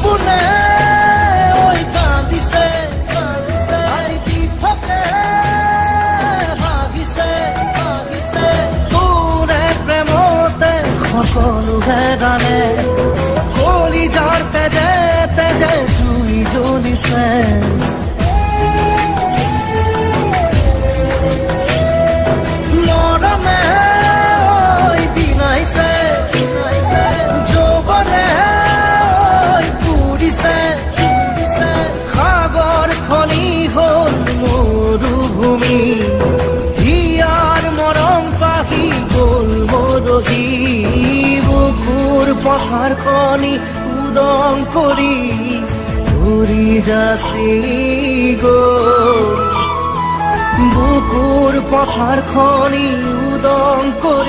সপোনে ঐ কান্দিছে আইটি থাকে ভাগিছে তোৰে প্ৰেমতে সকলো হেৰালে কলিজাৰ তেজে তেজে জুই জ্বলিছে পথাৰ খনি উদং কৰি ঘূৰি যাচি গ'ল বুকুৰ পথাৰ খনি উদং কৰি